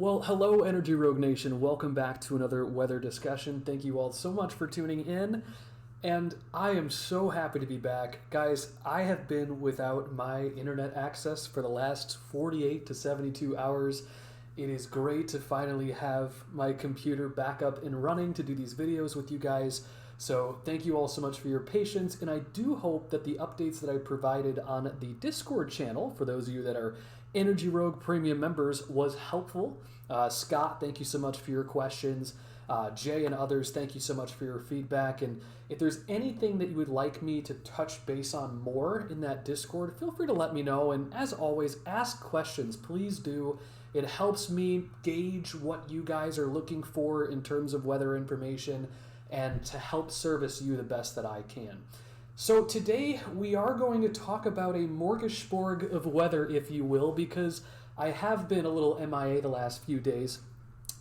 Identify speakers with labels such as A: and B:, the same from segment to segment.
A: Well, hello, Energy Rogue Nation. Welcome back to another weather discussion. Thank you all so much for tuning in. And I am so happy to be back. Guys, I have been without my internet access for the last 48 to 72 hours. It is great to finally have my computer back up and running to do these videos with you guys. So thank you all so much for your patience, and I do hope that the updates that I provided on the Discord channel, for those of you that are Energy Rogue Premium members, was helpful. Scott, thank you so much for your questions. Jay and others, thank you so much for your feedback. And if there's anything that you would like me to touch base on more in that Discord, feel free to let me know. And as always, ask questions. Please do. It helps me gauge what you guys are looking for in terms of weather information and to help service you the best that I can. So today we are going to talk about a smorgasbord of weather, if you will, because I have been a little MIA the last few days.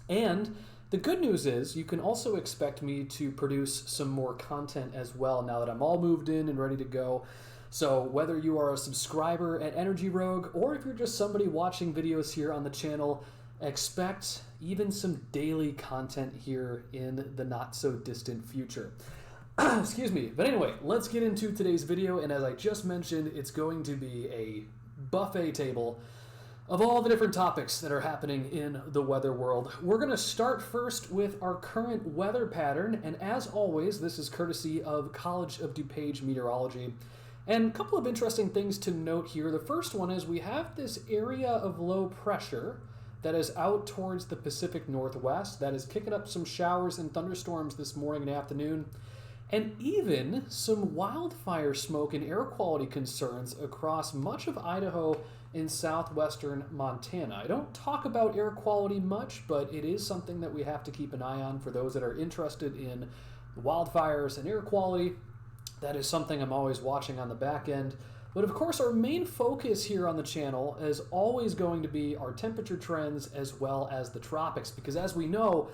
A: And the good news is you can also expect me to produce some more content as well now that I'm all moved in and ready to go. So whether you are a subscriber at Energy Rogue or if you're just somebody watching videos here on the channel, expect even some daily content here in the not so distant future. Excuse me. But anyway, let's get into today's video. And as I just mentioned, it's going to be a buffet table of all the different topics that are happening in the weather world. We're going to start first with our current weather pattern. And as always, this is courtesy of College of DuPage Meteorology. And a couple of interesting things to note here. The first one is we have this area of low pressure that is out towards the Pacific Northwest that is kicking up some showers and thunderstorms this morning and afternoon, and even some wildfire smoke and air quality concerns across much of Idaho and southwestern Montana. I don't talk about air quality much, but it is something that we have to keep an eye on for those that are interested in wildfires and air quality. That is something I'm always watching on the back end. But of course, our main focus here on the channel is always going to be our temperature trends as well as the tropics, because as we know,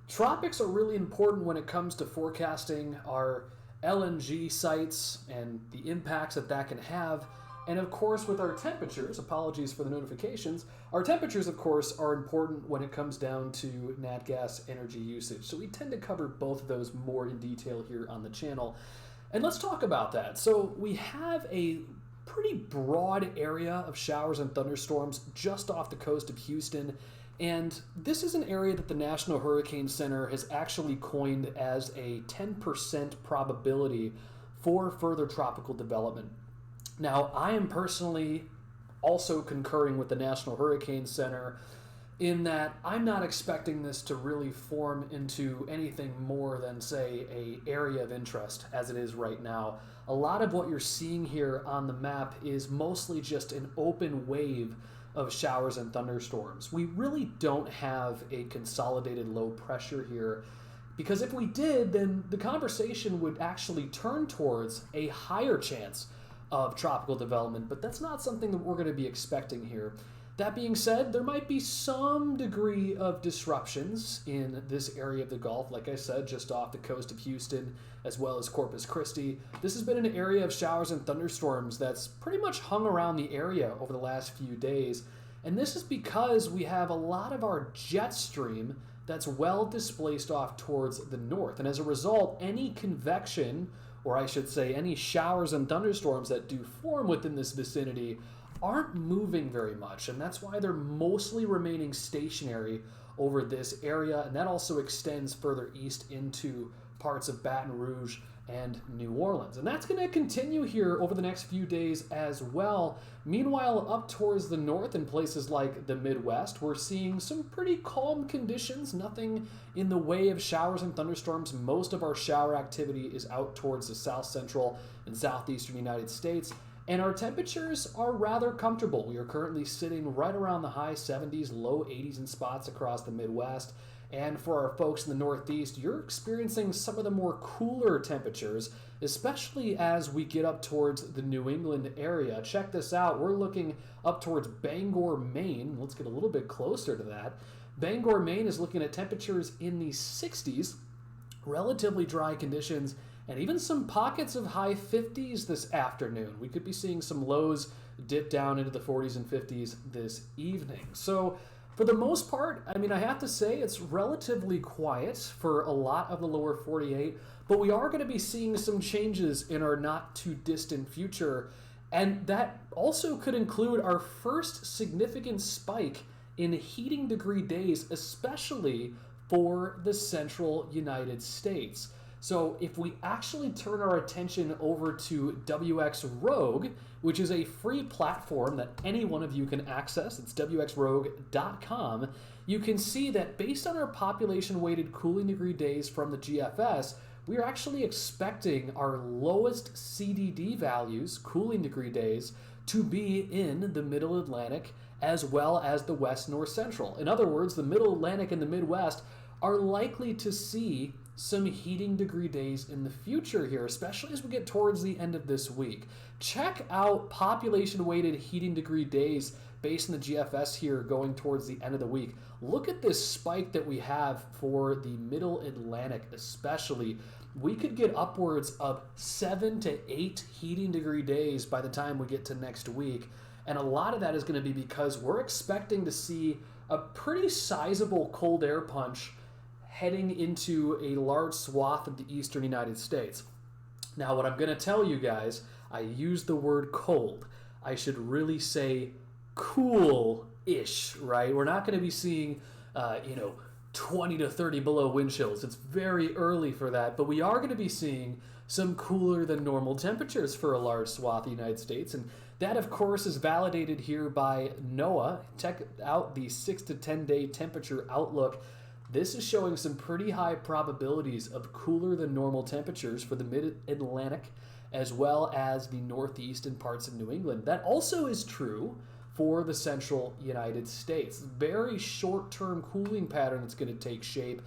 A: tropics are really important when it comes to forecasting our LNG sites and the impacts that that can have. And of course, with our temperatures, apologies for the notifications, our temperatures, of course, are important when it comes down to nat gas energy usage. So we tend to cover both of those more in detail here on the channel. And let's talk about that. So we have a pretty broad area of showers and thunderstorms just off the coast of Houston. And this is an area that the National Hurricane Center has actually coined as a 10% probability for further tropical development. Now, I am personally also concurring with the National Hurricane Center in that I'm not expecting this to really form into anything more than, say, an area of interest as it is right now. A lot of what you're seeing here on the map is mostly just an open wave of showers and thunderstorms. We really don't have a consolidated low pressure here, because if we did, then the conversation would actually turn towards a higher chance of tropical development, but that's not something that we're going to be expecting here. That being said, there might be some degree of disruptions in this area of the Gulf, like I said, just off the coast of Houston, as well as Corpus Christi. This has been an area of showers and thunderstorms that's pretty much hung around the area over the last few days. And this is because we have a lot of our jet stream that's well displaced off towards the north. And as a result, any convection, or I should say any showers and thunderstorms that do form within this vicinity aren't moving very much, and that's why they're mostly remaining stationary over this area, and that also extends further east into parts of Baton Rouge and New Orleans. And that's going to continue here over the next few days as well. Meanwhile, up towards the north in places like the Midwest, we're seeing some pretty calm conditions, nothing in the way of showers and thunderstorms. Most of our shower activity is out towards the south central and southeastern United States. And our temperatures are rather comfortable. We are currently sitting right around the high 70s, low 80s in spots across the Midwest. And for our folks in the Northeast, you're experiencing some of the more cooler temperatures, especially as we get up towards the New England area. Check this out. We're looking up towards Bangor, Maine. Let's get a little bit closer to that. Bangor, Maine is looking at temperatures in the 60s, relatively dry conditions, and even some pockets of high 50s this afternoon. We could be seeing some lows dip down into the 40s and 50s this evening. So For the most part, I mean, I have to say it's relatively quiet for a lot of the lower 48, but we are going to be seeing some changes in our not too distant future. And that also could include our first significant spike in heating degree days, especially for the central United States. So if we actually turn our attention over to WX Rogue, which is a free platform that any one of you can access, it's wxrogue.com, you can see that based on our population-weighted cooling degree days from the GFS, we are actually expecting our lowest CDD values, cooling degree days, to be in the Middle Atlantic as well as the West North Central. In other words, the Middle Atlantic and the Midwest are likely to see some heating degree days in the future here, especially as we get towards the end of this week. Check out population-weighted heating degree days based on the GFS here going towards the end of the week. Look at this spike that we have for the Middle Atlantic especially. We could get upwards of 7 to 8 heating degree days by the time we get to next week. And a lot of that is going to be because we're expecting to see a pretty sizable cold air punch heading into a large swath of the eastern United States. Now, what I'm going to tell you guys, I use the word cold. I should really say cool-ish, right? We're not going to be seeing, 20 to 30 below wind chills. It's very early for that, but we are going to be seeing some cooler than normal temperatures for a large swath of the United States. And that, of course, is validated here by NOAA. Check out the 6 to 10 day temperature outlook. This is showing some pretty high probabilities of cooler than normal temperatures for the mid-Atlantic as well as the northeast and parts of New England. That also is true for the central United States. Very short-term cooling pattern that's going to take shape.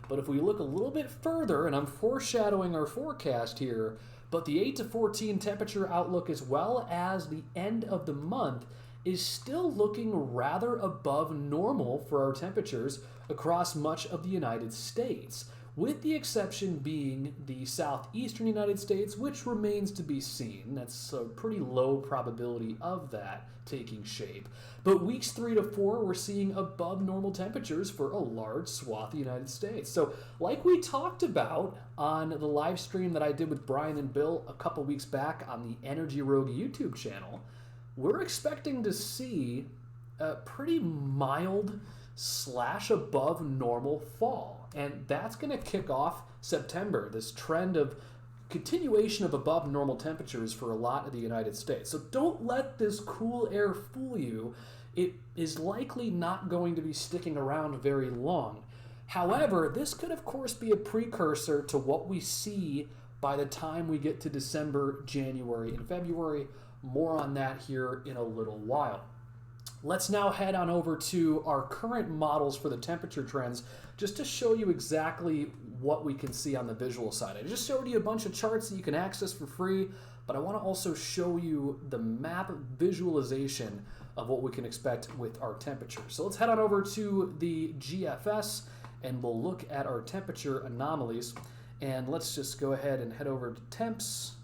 A: But if we look a little bit further, and I'm foreshadowing our forecast here, but the 8 to 14 temperature outlook as well as the end of the month is still looking rather above normal for our temperatures across much of the United States, with the exception being the southeastern United States, which remains to be seen. That's a pretty low probability of that taking shape. But weeks 3 to 4, we're seeing above normal temperatures for a large swath of the United States. So like we talked about on the live stream that I did with Brian and Bill a couple weeks back on the Energy Rogue YouTube channel, we're expecting to see a pretty mild / above normal fall. And that's going to kick off September, this trend of continuation of above normal temperatures for a lot of the United States. So don't let this cool air fool you. It is likely not going to be sticking around very long. However, this could of course be a precursor to what we see by the time we get to December, January, and February. More on that here in a little while. Let's now head on over to our current models for the temperature trends, just to show you exactly what we can see on the visual side. I just showed you a bunch of charts that you can access for free, but I want to also show you the map visualization of what we can expect with our temperature. So let's head on over to the GFS and we'll look at our temperature anomalies. And let's just go ahead and head over to temps.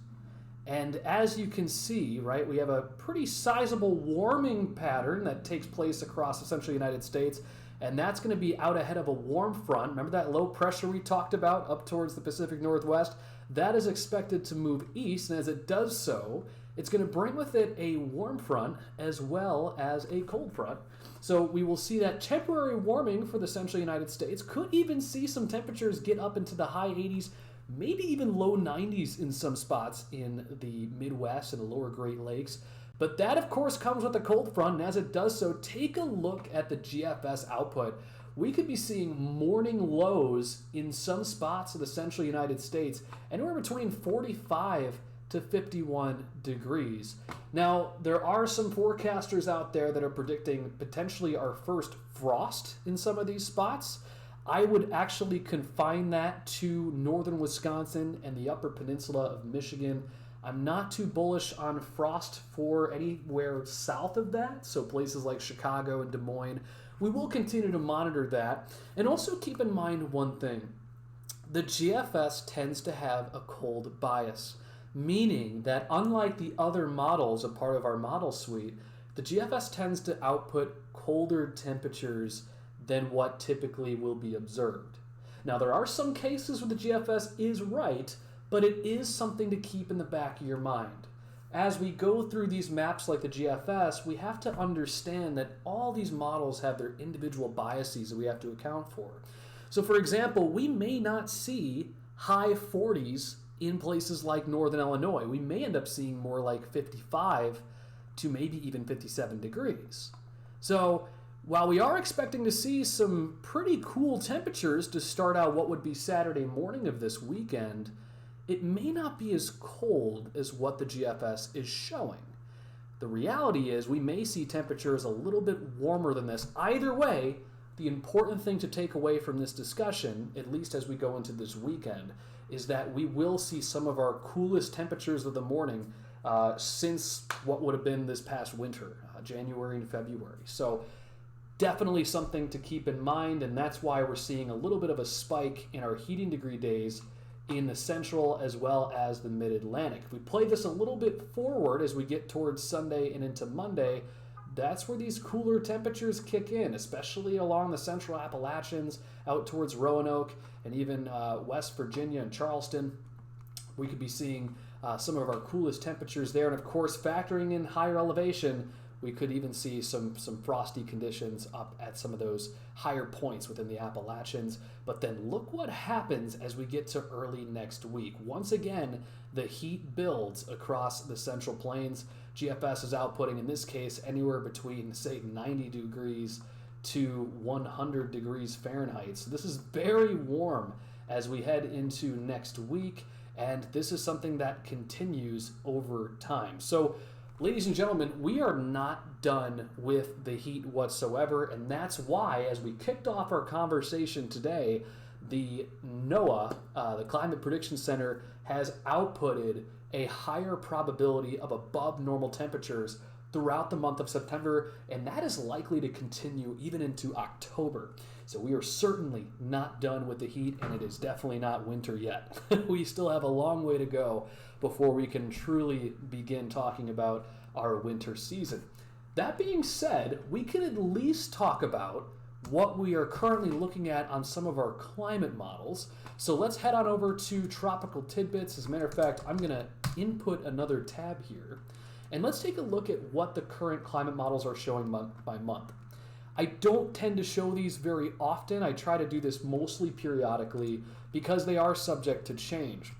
A: And as you can see, right, we have a pretty sizable warming pattern that takes place across the central United States, and that's going to be out ahead of a warm front. Remember that low pressure we talked about up towards the Pacific Northwest? That is expected to move east, and as it does so, it's going to bring with it a warm front as well as a cold front. So we will see that temporary warming for the central United States. Could even see some temperatures get up into the high 80s, maybe even low 90s in some spots in the Midwest and the lower Great Lakes. But that, of course, comes with a cold front, and as it does so, take a look at the GFS output. We could be seeing morning lows in some spots of the central United States, anywhere between 45 to 51 degrees. Now, there are some forecasters out there that are predicting potentially our first frost in some of these spots. I would actually confine that to northern Wisconsin and the upper peninsula of Michigan. I'm not too bullish on frost for anywhere south of that, so places like Chicago and Des Moines. We will continue to monitor that. And also keep in mind one thing. The GFS tends to have a cold bias, meaning that unlike the other models, a part of our model suite, the GFS tends to output colder temperatures than what typically will be observed. Now, there are some cases where the GFS is right, but it is something to keep in the back of your mind. As we go through these maps like the GFS, we have to understand that all these models have their individual biases that we have to account for. So, for example, we may not see high 40s in places like northern Illinois. We may end up seeing more like 55 to maybe even 57 degrees. So, while we are expecting to see some pretty cool temperatures to start out what would be Saturday morning of this weekend, it may not be as cold as what the GFS is showing. The reality is we may see temperatures a little bit warmer than this. Either way, the important thing to take away from this discussion, at least as we go into this weekend, is that we will see some of our coolest temperatures of the morning since what would have been this past winter, January and February. So definitely something to keep in mind, and that's why we're seeing a little bit of a spike in our heating degree days in the central as well as the mid-Atlantic. If we play this a little bit forward as we get towards Sunday and into Monday, that's where these cooler temperatures kick in, especially along the central Appalachians, out towards Roanoke, and even West Virginia and Charleston. We could be seeing some of our coolest temperatures there, and of course, factoring in higher elevation, we could even see some frosty conditions up at some of those higher points within the Appalachians. But then look what happens as we get to early next week. Once again, the heat builds across the Central Plains. GFS is outputting, in this case, anywhere between, say, 90 degrees to 100 degrees Fahrenheit. So this is very warm as we head into next week, and this is something that continues over time. So, ladies and gentlemen, we are not done with the heat whatsoever, and that's why, as we kicked off our conversation today, the NOAA, the Climate Prediction Center, has outputted a higher probability of above normal temperatures throughout the month of September, and that is likely to continue even into October. So we are certainly not done with the heat, and it is definitely not winter yet. We still have a long way to go before we can truly begin talking about our winter season. That being said, we can at least talk about what we are currently looking at on some of our climate models. So let's head on over to Tropical Tidbits. As a matter of fact, I'm going to input another tab here, and let's take a look at what the current climate models are showing month by month. I don't tend to show these very often. I try to do this mostly periodically because they are subject to change.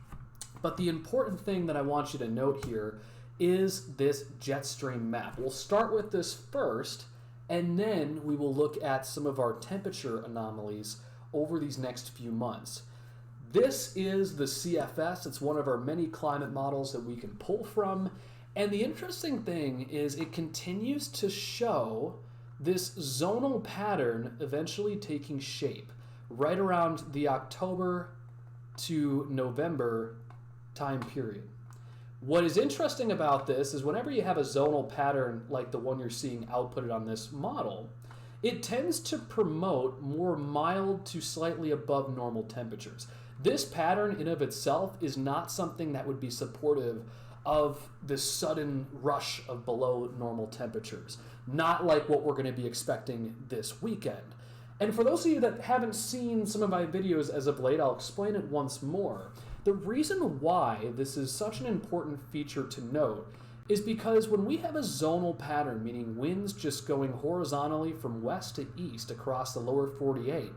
A: But the important thing that I want you to note here is this jet stream map. We'll start with this first, and then we will look at some of our temperature anomalies over these next few months. This is the CFS. It's one of our many climate models that we can pull from. And the interesting thing is it continues to show this zonal pattern eventually taking shape right around the October to November time period. What is interesting about this is whenever you have a zonal pattern like the one you're seeing outputted on this model, it tends to promote more mild to slightly above normal temperatures. This pattern in of itself is not something that would be supportive of this sudden rush of below normal temperatures, not like what we're going to be expecting this weekend. And for those of you that haven't seen some of my videos as of late, I'll explain it once more. The reason why this is such an important feature to note is because when we have a zonal pattern, meaning winds just going horizontally from west to east across the lower 48,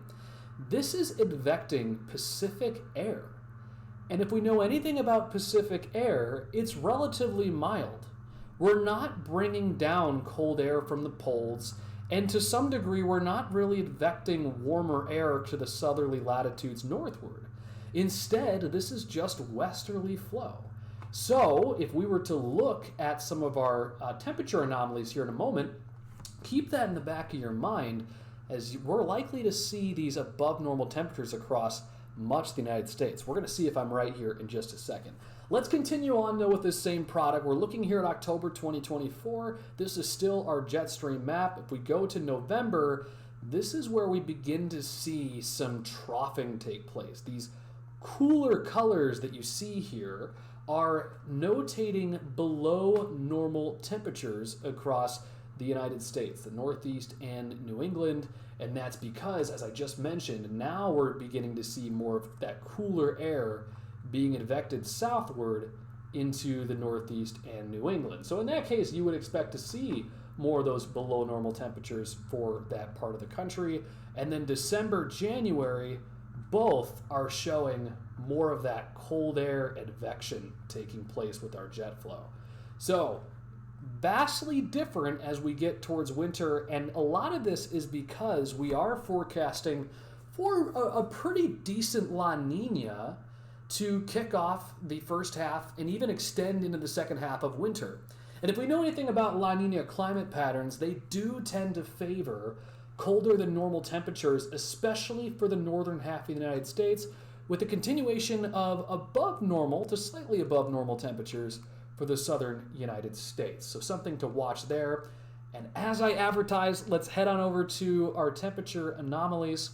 A: this is advecting Pacific air. And if we know anything about Pacific air, it's relatively mild. We're not bringing down cold air from the poles, and to some degree, we're not really advecting warmer air to the southerly latitudes northward. Instead, this is just westerly flow. So, if we were to look at some of our temperature anomalies here in a moment, keep that in the back of your mind, as we're likely to see these above normal temperatures across much of the United States. We're going to see if I'm right here in just a second. Let's continue on though with this same product. We're looking here at October 2024. This is still our jet stream map. If we go to November, this is where we begin to see some troughing take place. These cooler colors that you see here are notating below normal temperatures across the United States, the Northeast and New England. And that's because, as I just mentioned, now we're beginning to see more of that cooler air being advected southward into the Northeast and New England. So in that case, you would expect to see more of those below normal temperatures for that part of the country. And then December, January, both are showing more of that cold air advection taking place with our jet flow. So vastly different as we get towards winter, and a lot of this is because we are forecasting for a pretty decent La Nina to kick off the first half and even extend into the second half of winter. And if we know anything about La Nina climate patterns, they do tend to favor colder than normal temperatures, especially for the northern half of the United States, with a continuation of above normal to slightly above normal temperatures for the southern United States. So something to watch there. And as I advertise, let's head on over to our temperature anomalies,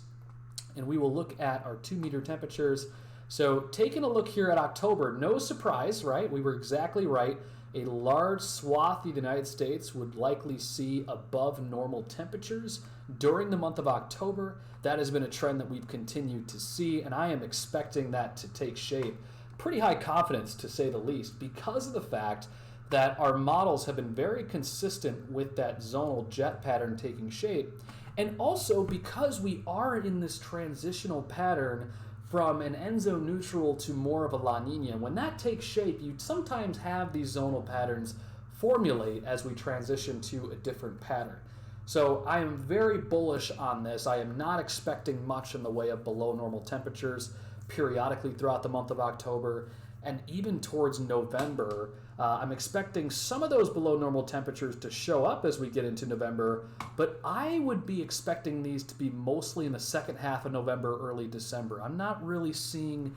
A: and we will look at our 2-meter temperatures. So taking a look here at October, no surprise, right? We were exactly right. A large swath of the United States would likely see above normal temperatures during the month of October. That has been a trend that we've continued to see, and I am expecting that to take shape. Pretty high confidence, to say the least, because of the fact that our models have been very consistent with that zonal jet pattern taking shape, and also because we are in this transitional pattern from an enso neutral to more of a La Nina. When that takes shape, you sometimes have these zonal patterns formulate as we transition to a different pattern. So I am very bullish on this. I am not expecting much in the way of below normal temperatures periodically throughout the month of October, and even towards November. I'm expecting some of those below normal temperatures to show up as we get into November, but I would be expecting these to be mostly in the second half of November, early December. I'm not really seeing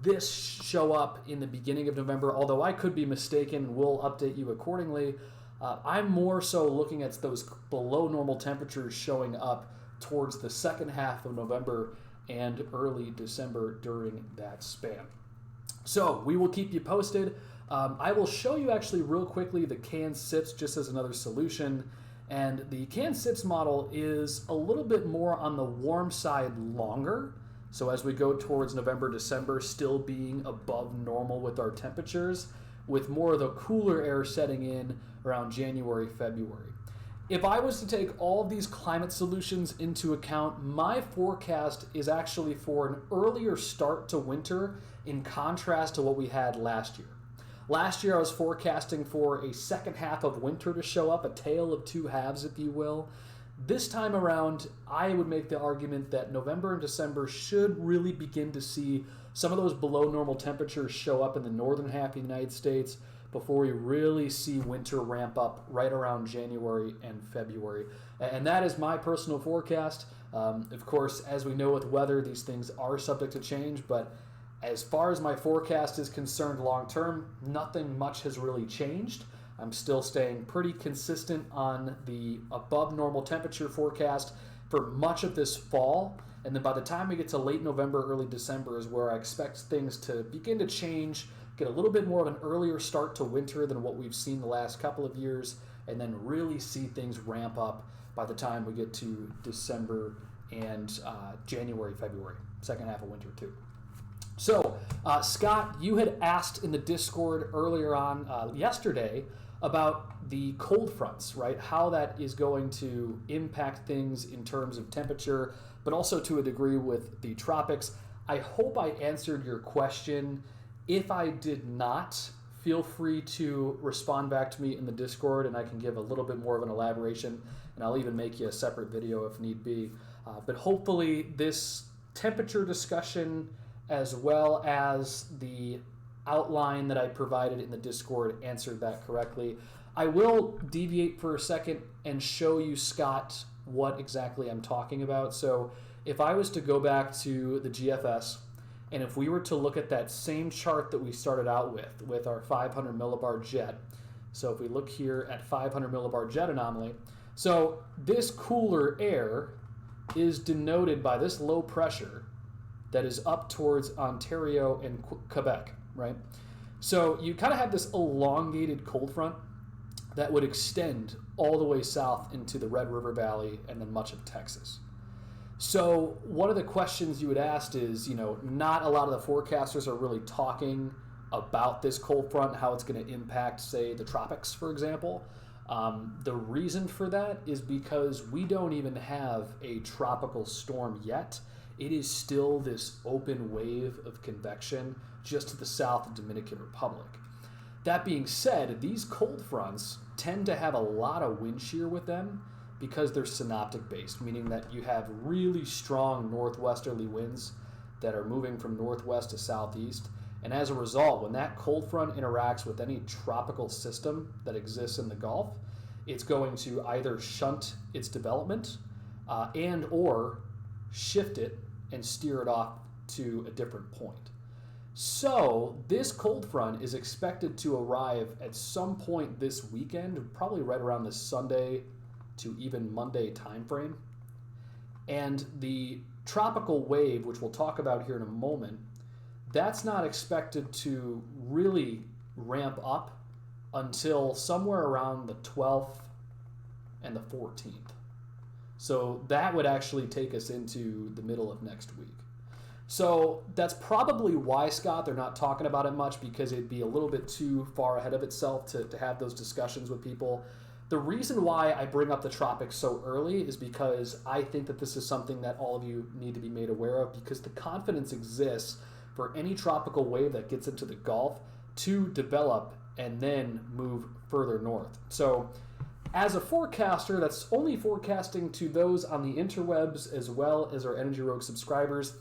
A: this show up in the beginning of November, although I could be mistaken. We'll update you accordingly. I'm more so looking at those below normal temperatures showing up towards the second half of November and early December during that span. So we will keep you posted. I will show you actually real quickly the canned SIPs just as another solution. And the canned SIPs model is a little bit more on the warm side longer. So as we go towards November, December, still being above normal with our temperatures, with more of the cooler air setting in around January, February. If I was to take all of these climate solutions into account, my forecast is actually for an earlier start to winter in contrast to what we had last year. Last year I was forecasting for a second half of winter to show up, a tale of two halves, if you will. This time around, I would make the argument that November and December should really begin to see some of those below normal temperatures show up in the northern half of the United States before we really see winter ramp up right around January and February. And that is my personal forecast. Of course, as we know with weather, these things are subject to change, but as far as my forecast is concerned long term, nothing much has really changed. I'm still staying pretty consistent on the above normal temperature forecast for much of this fall. And then by the time we get to late November, early December is where I expect things to begin to change, get a little bit more of an earlier start to winter than what we've seen the last couple of years, and then really see things ramp up by the time we get to December and January, February, second half of winter too. So, Scott, you had asked in the Discord earlier on yesterday about the cold fronts, right? How that is going to impact things in terms of temperature, but also to a degree with the tropics. I hope I answered your question. If I did not, feel free to respond back to me in the Discord, and I can give a little bit more of an elaboration, and I'll even make you a separate video if need be. But hopefully this temperature discussion, as well as the outline that I provided in the Discord, answered that correctly. I will deviate for a second and show you, Scott, what exactly I'm talking about. So if I was to go back to the GFS, and if we were to look at that same chart that we started out with our 500 millibar jet, so if we look here at 500 millibar jet anomaly, so this cooler air is denoted by this low pressure that is up towards Ontario and Quebec, right? So you kind of have this elongated cold front that would extend all the way south into the Red River Valley and then much of Texas. So one of the questions you had asked is, not a lot of the forecasters are really talking about this cold front, how it's going to impact, say, the tropics, for example. The reason for that is because we don't even have a tropical storm yet. It is still this open wave of convection just to the south of the Dominican Republic. That being said, these cold fronts tend to have a lot of wind shear with them because they're synoptic based, meaning that you have really strong northwesterly winds that are moving from northwest to southeast. And as a result, when that cold front interacts with any tropical system that exists in the Gulf, it's going to either shunt its development and or shift it and steer it off to a different point. So this cold front is expected to arrive at some point this weekend, probably right around the Sunday to even Monday timeframe. And the tropical wave, which we'll talk about here in a moment, that's not expected to really ramp up until somewhere around the 12th and the 14th. So that would actually take us into the middle of next week. So that's probably why, Scott, they're not talking about it much, because it'd be a little bit too far ahead of itself to have those discussions with people. The reason why I bring up the tropics so early is because I think that this is something that all of you need to be made aware of, because the confidence exists for any tropical wave that gets into the Gulf to develop and then move further north. So as a forecaster that's only forecasting to those on the interwebs as well as our Energy Rogue subscribers,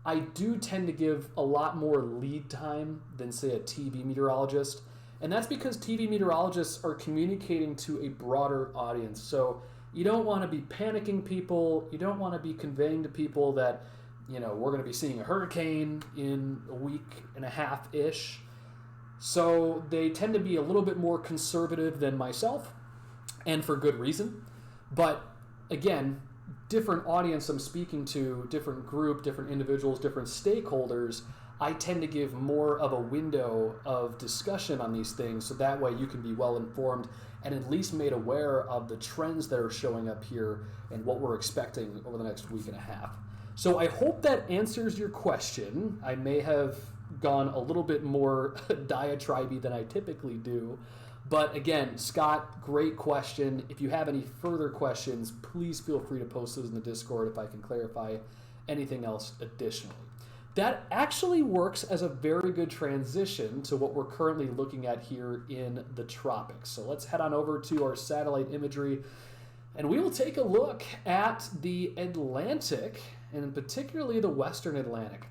A: I do tend to give a lot more lead time than, say, a TV meteorologist. And that's because TV meteorologists are communicating to a broader audience. So you don't want to be panicking people. You don't want to be conveying to people that, we're going to be seeing a hurricane in a week and a half-ish. So they tend to be a little bit more conservative than myself, and for good reason. But again, different audience I'm speaking to, different group, different individuals, different stakeholders, I tend to give more of a window of discussion on these things, so that way you can be well informed and at least made aware of the trends that are showing up here and what we're expecting over the next week and a half. So I hope that answers your question. I may have gone a little bit more diatribe-y than I typically do. But again, Scott, great question. If you have any further questions, please feel free to post those in the Discord if I can clarify anything else additionally. That actually works as a very good transition to what we're currently looking at here in the tropics. So let's head on over to our satellite imagery, and we will take a look at the Atlantic, and particularly the Western Atlantic.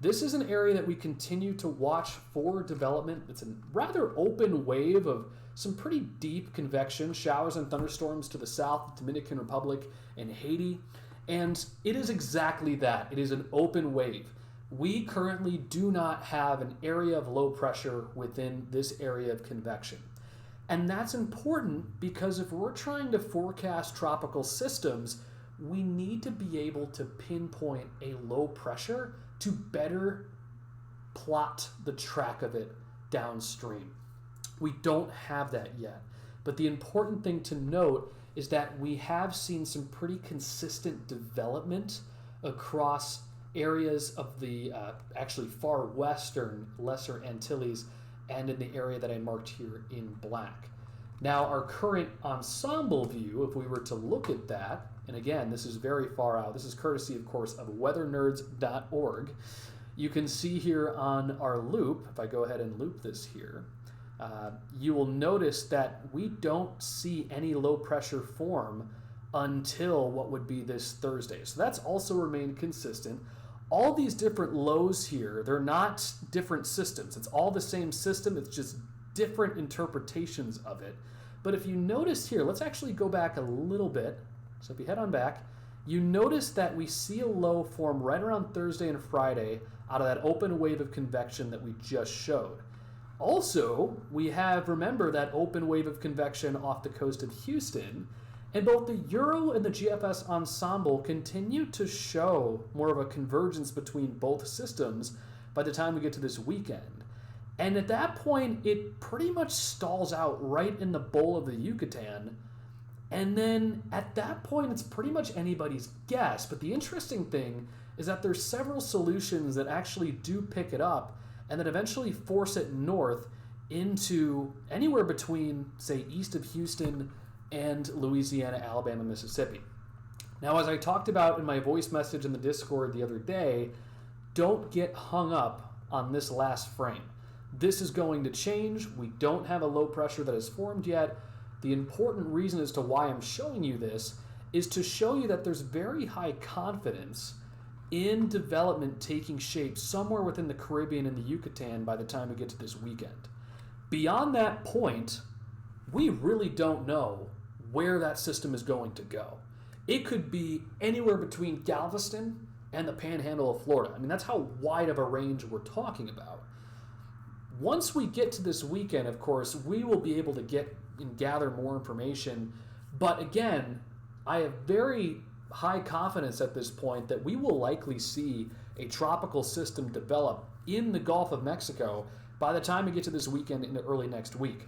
A: This is an area that we continue to watch for development. It's a rather open wave of some pretty deep convection, showers and thunderstorms to the south, Dominican Republic and Haiti. And it is exactly that. It is an open wave. We currently do not have an area of low pressure within this area of convection. And that's important because if we're trying to forecast tropical systems, we need to be able to pinpoint a low pressure to better plot the track of it downstream. We don't have that yet. But the important thing to note is that we have seen some pretty consistent development across areas of the actually far western Lesser Antilles and in the area that I marked here in black. Now, our current ensemble view, if we were to look at that, and again, this is very far out. This is courtesy, of course, of weathernerds.org. You can see here on our loop, if I go ahead and loop this here, you will notice that we don't see any low pressure form until what would be this Thursday. So that's also remained consistent. All these different lows here, they're not different systems. It's all the same system. It's just different interpretations of it. But if you notice here, let's actually go back a little bit. So if you head on back, you notice that we see a low form right around Thursday and Friday out of that open wave of convection that we just showed. Also, we have, remember, that open wave of convection off the coast of Houston, and both the Euro and the GFS ensemble continue to show more of a convergence between both systems by the time we get to this weekend. And at that point, it pretty much stalls out right in the bowl of the Yucatan. And then at that point, it's pretty much anybody's guess. But the interesting thing is that there's several solutions that actually do pick it up and that eventually force it north into anywhere between, say, east of Houston and Louisiana, Alabama, Mississippi. Now, as I talked about in my voice message in the Discord the other day, don't get hung up on this last frame. This is going to change. We don't have a low pressure that has formed yet. The important reason as to why I'm showing you this is to show you that there's very high confidence in development taking shape somewhere within the Caribbean and the Yucatan by the time we get to this weekend. Beyond that point, we really don't know where that system is going to go. It could be anywhere between Galveston and the Panhandle of Florida. I mean, that's how wide of a range we're talking about. Once we get to this weekend, of course, we will be able to get and gather more information. But again, I have very high confidence at this point that we will likely see a tropical system develop in the Gulf of Mexico by the time we get to this weekend into early next week.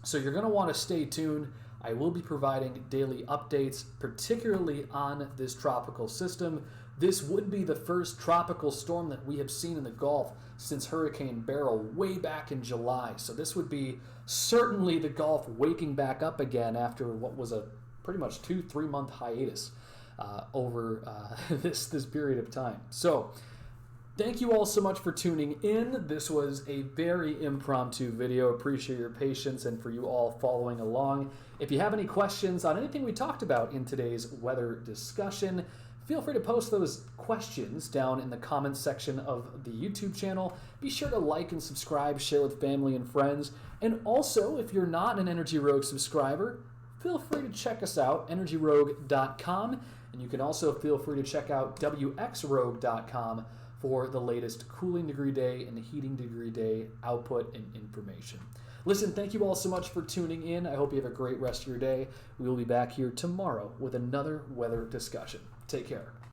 A: So you're going to want to stay tuned. I will be providing daily updates, particularly on this tropical system. This would be the first tropical storm that we have seen in the Gulf since Hurricane Beryl way back in July. So this would be certainly the Gulf waking back up again after what was a pretty much 2-3 month hiatus over this period of time. So thank you all so much for tuning in. This was a very impromptu video. Appreciate your patience and for you all following along. If you have any questions on anything we talked about in today's weather discussion, feel free to post those questions down in the comments section of the YouTube channel. Be sure to like and subscribe, share with family and friends. And also, if you're not an Energy Rogue subscriber, feel free to check us out, energyrogue.com. And you can also feel free to check out wxrogue.com for the latest cooling degree day and heating degree day output and information. Listen, thank you all so much for tuning in. I hope you have a great rest of your day. We will be back here tomorrow with another weather discussion. Take care.